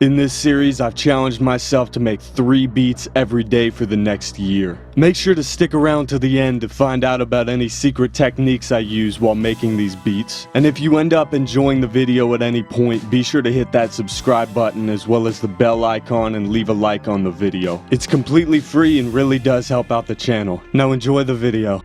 In this series, I've challenged myself to make 3 beats every day for the next year. Make sure to stick around to the end to find out about any secret techniques I use while making these beats. And if you end up enjoying the video at any point, be sure to hit that subscribe button as well as the bell icon and leave a like on the video. It's completely free and really does help out the channel. Now enjoy the video.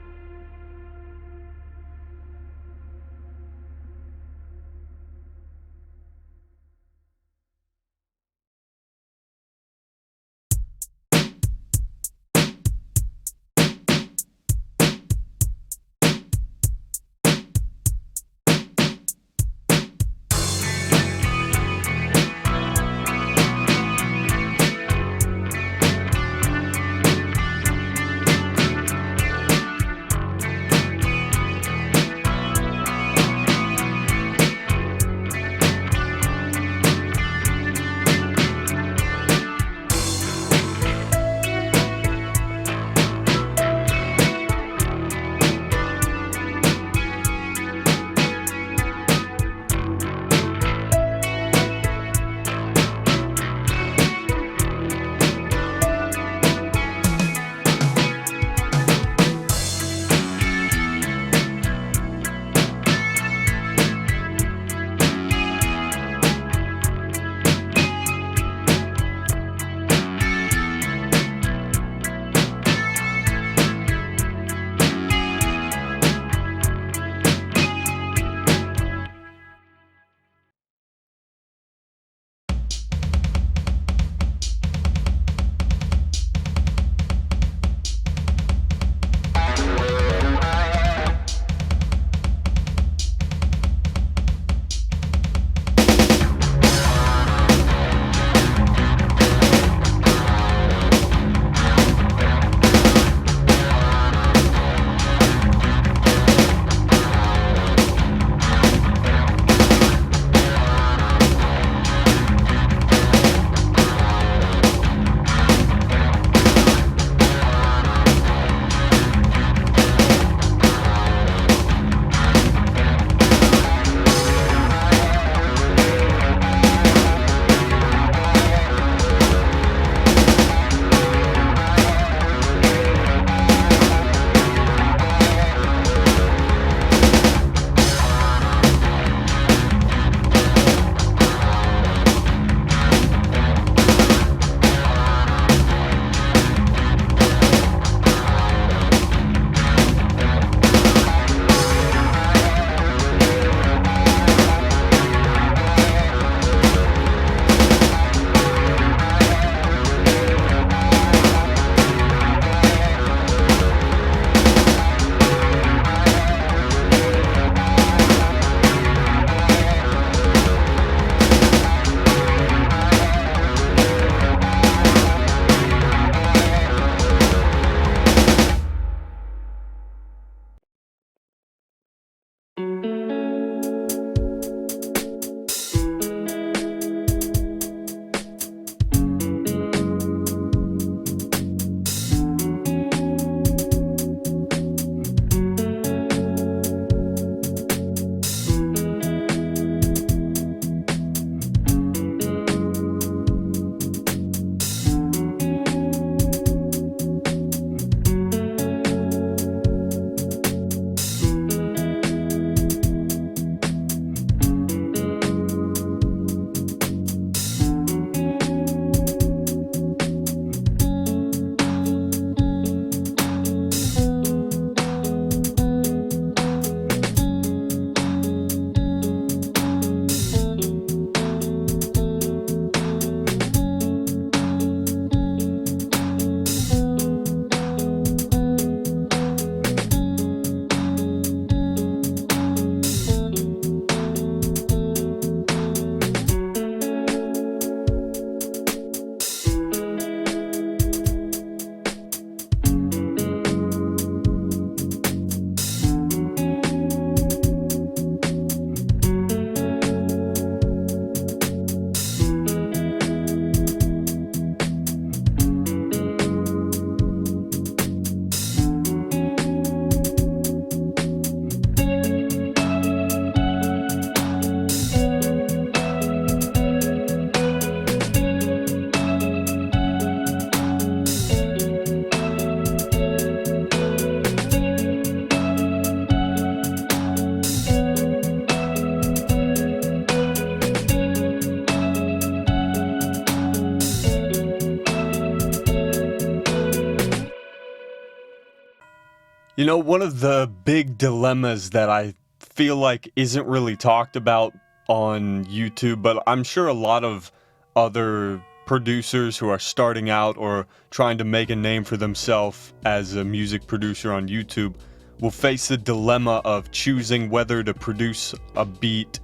You know, one of the big dilemmas that I feel like isn't really talked about on YouTube, but I'm sure a lot of other producers who are starting out or trying to make a name for themselves as a music producer on YouTube will face the dilemma of choosing whether to produce a beat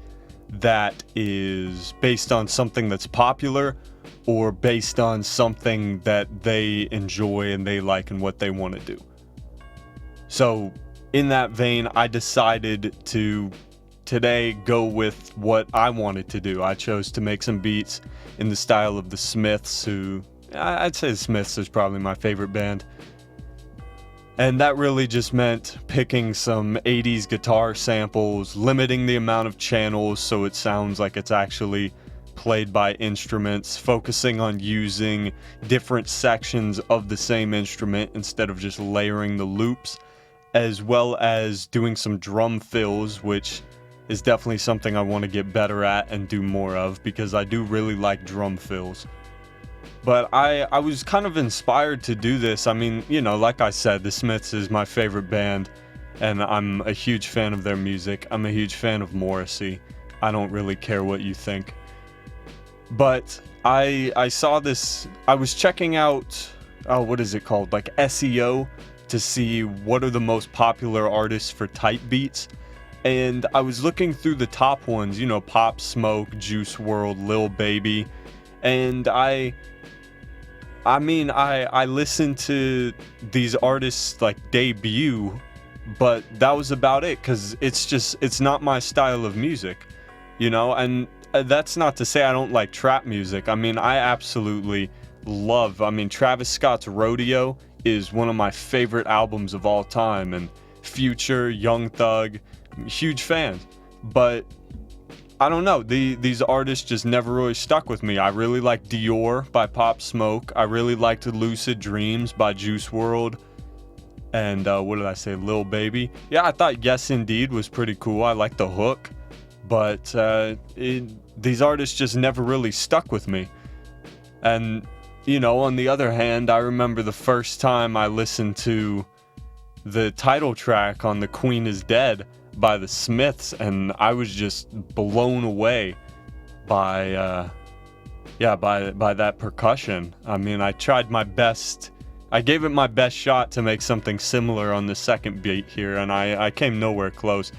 that is based on something that's popular or based on something that they enjoy and they like and what they want to do. So in that vein, I decided to today go with what I wanted to do. I chose to make some beats in the style of the Smiths, who I'd say the Smiths is probably my favorite band. And that really just meant picking some 80s guitar samples, limiting the amount of channels so it sounds like it's actually played by instruments, focusing on using different sections of the same instrument instead of just layering the loops, as well as doing some drum fills, which is definitely something I want to get better at and do more of, because I do really like drum fills. But I was kind of inspired to do this. I mean, you know, like I said, the Smiths is my favorite band, and I'm a huge fan of their music. I'm a huge fan of Morrissey. I don't really care what you think. But I saw this, I was checking out, what is it called? Like SEO, to see what are the most popular artists for type beats. And I was looking through the top ones, you know, Pop Smoke, Juice WRLD, Lil Baby. And I listened to these artists like debut, but that was about it, because it's not my style of music, you know. And that's not to say I don't like trap music. I mean, I absolutely love, Travis Scott's Rodeo is one of my favorite albums of all time, and Future, Young Thug, huge fan. But I don't know, these artists just never really stuck with me. I really like Dior by Pop Smoke. I really liked Lucid Dreams by Juice WRLD. And what did I say, Lil Baby? Yeah, I thought Yes Indeed was pretty cool. I liked the hook. But these artists just never really stuck with me. And, you know, on the other hand, I remember the first time I listened to the title track on The Queen Is Dead by the Smiths, and I was just blown away by that percussion. I mean, I tried my best. I gave it my best shot to make something similar on the second beat here, and I came nowhere close.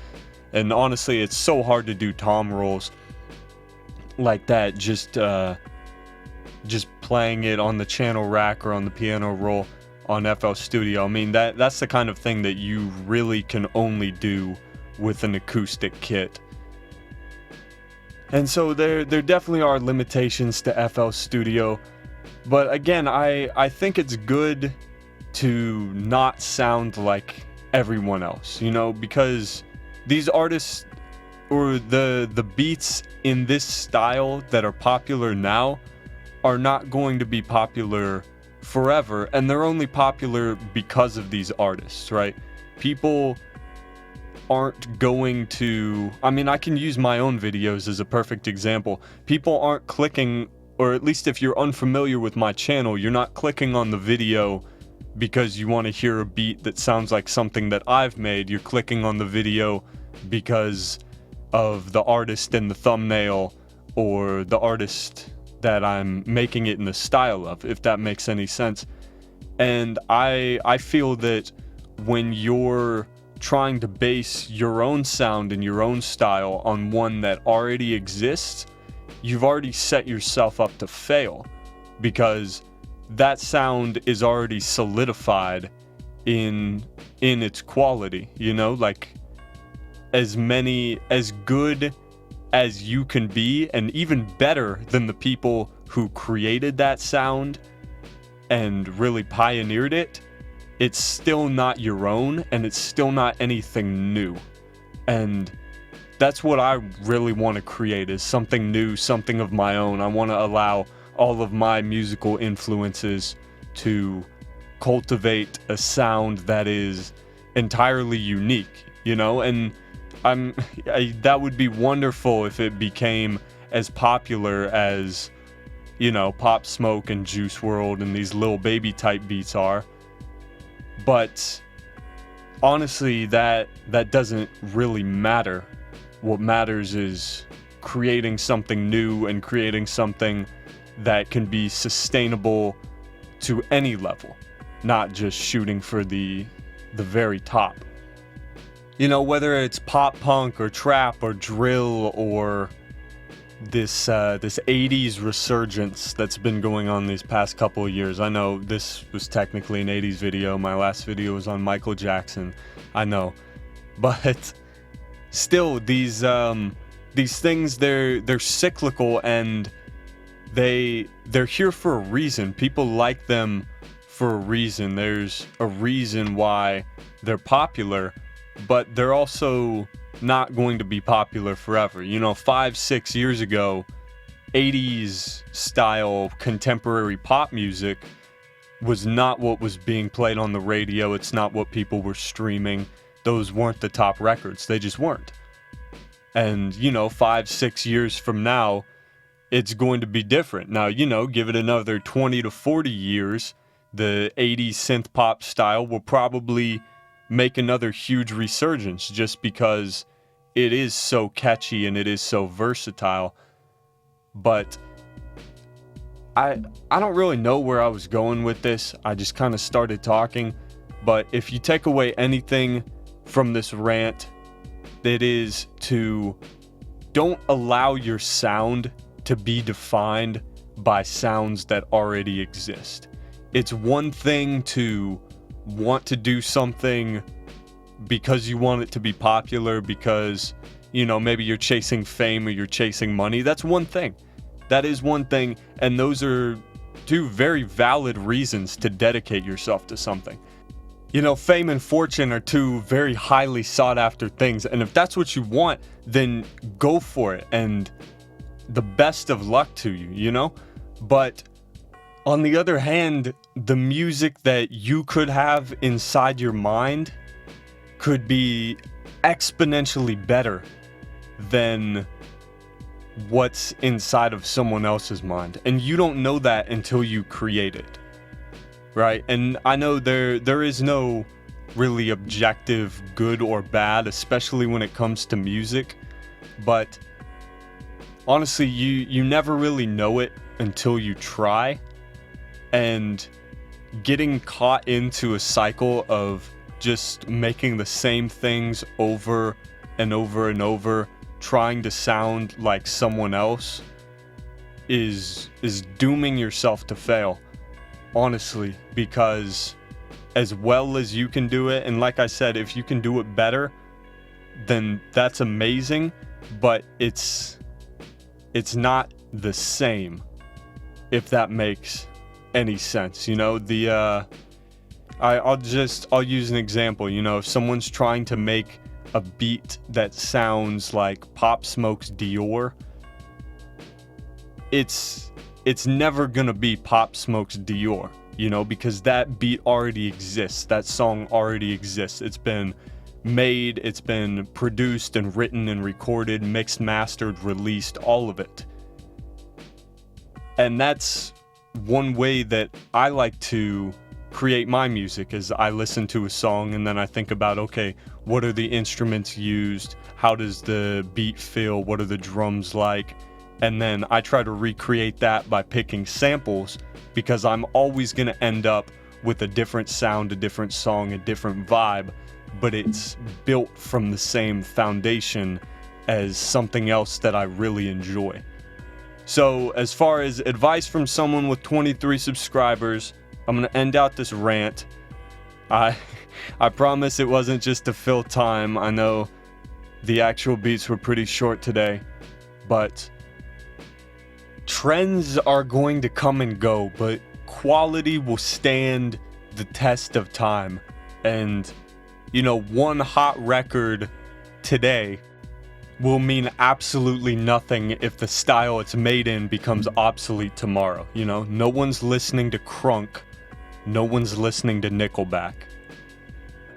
And honestly, it's so hard to do tom rolls like that, just playing it on the channel rack or on the piano roll on FL Studio. I mean, that's the kind of thing that you really can only do with an acoustic kit. And so there definitely are limitations to FL Studio. But again, I think it's good to not sound like everyone else, you know, because these artists or the beats in this style that are popular now are not going to be popular forever, and they're only popular because of these artists, right? People aren't going to, I can use my own videos as a perfect example. People aren't clicking, or at least if you're unfamiliar with my channel, you're not clicking on the video because you want to hear a beat that sounds like something that I've made. You're clicking on the video because of the artist in the thumbnail or the artist that I'm making it in the style of, if that makes any sense. And I feel that when you're trying to base your own sound and your own style on one that already exists, you've already set yourself up to fail, because that sound is already solidified in its quality, you know, like as good as you can be, and even better than the people who created that sound and really pioneered it, it's still not your own, and it's still not anything new. And that's what I really want to create, is something new, something of my own. I want to allow all of my musical influences to cultivate a sound that is entirely unique, you know? And that would be wonderful if it became as popular as, you know, Pop Smoke and Juice WRLD and these Lil Baby type beats are. But honestly, that doesn't really matter. What matters is creating something new and creating something that can be sustainable to any level, not just shooting for the very top. You know, whether it's pop punk or trap or drill or this 80s resurgence that's been going on these past couple of years. I know this was technically an 80s video. My last video was on Michael Jackson. I know. But still, these things, they're cyclical, and they're here for a reason. People like them for a reason. There's a reason why they're popular, but they're also not going to be popular forever. You know, 5-6 years ago, 80s style contemporary pop music was not what was being played on the radio. It's not what people were streaming. Those weren't the top records. They just weren't. And, you know, 5-6 years from now, it's going to be different. Now, you know, give it another 20 to 40 years, the 80s synth pop style will probably make another huge resurgence, just because it is so catchy and it is so versatile. But I don't really know where I was going with this. I just kind of started talking. But if you take away anything from this rant, it is to don't allow your sound to be defined by sounds that already exist. It's one thing to want to do something because you want it to be popular, because, you know, maybe you're chasing fame or you're chasing money. That's one thing. That is one thing, and those are two very valid reasons to dedicate yourself to something. You know, fame and fortune are two very highly sought after things, and if that's what you want, then go for it, and the best of luck to you, you know? But on the other hand, the music that you could have inside your mind could be exponentially better than what's inside of someone else's mind. And you don't know that until you create it, right? And I know there is no really objective good or bad, especially when it comes to music. But honestly, you never really know it until you try. And getting caught into a cycle of just making the same things over and over and over, trying to sound like someone else, is dooming yourself to fail, honestly, because as well as you can do it, and like I said, if you can do it better, then that's amazing, but it's not the same, if that makes any sense. You know, I'll use an example. You know, if someone's trying to make a beat that sounds like Pop Smoke's Dior, it's never gonna be Pop Smoke's Dior, you know, because that beat already exists, that song already exists. It's been made, it's been produced and written and recorded, mixed, mastered, released, all of it. And that's one way that I like to create my music, is I listen to a song and then I think about, okay, what are the instruments used? How does the beat feel? What are the drums like? And then I try to recreate that by picking samples, because I'm always going to end up with a different sound, a different song, a different vibe, but it's built from the same foundation as something else that I really enjoy. So as far as advice from someone with 23 subscribers, I'm going to end out this rant. I promise it wasn't just to fill time. I know the actual beats were pretty short today, but trends are going to come and go, but quality will stand the test of time. And, you know, one hot record today will mean absolutely nothing if the style it's made in becomes obsolete tomorrow. You know, no one's listening to Crunk. No one's listening to Nickelback.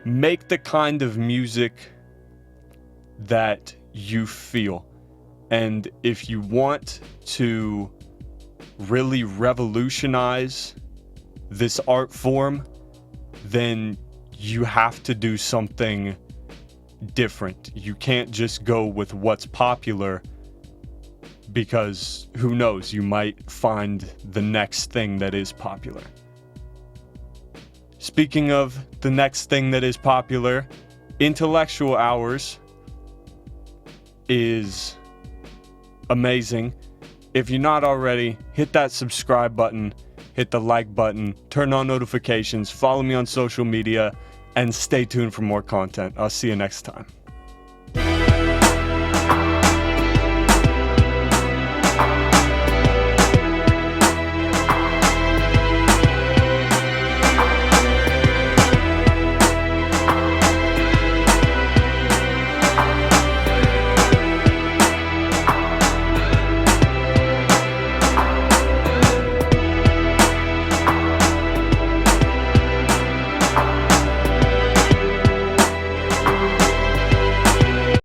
Make the kind of music that you feel. And if you want to really revolutionize this art form, then you have to do something different. You can't just go with what's popular, because who knows, you might find the next thing that is popular. Speaking of the next thing that is popular, Intellectualhours is amazing. If you're not already, hit that subscribe button, hit the like button, turn on notifications, follow me on social media, and stay tuned for more content. I'll see you next time.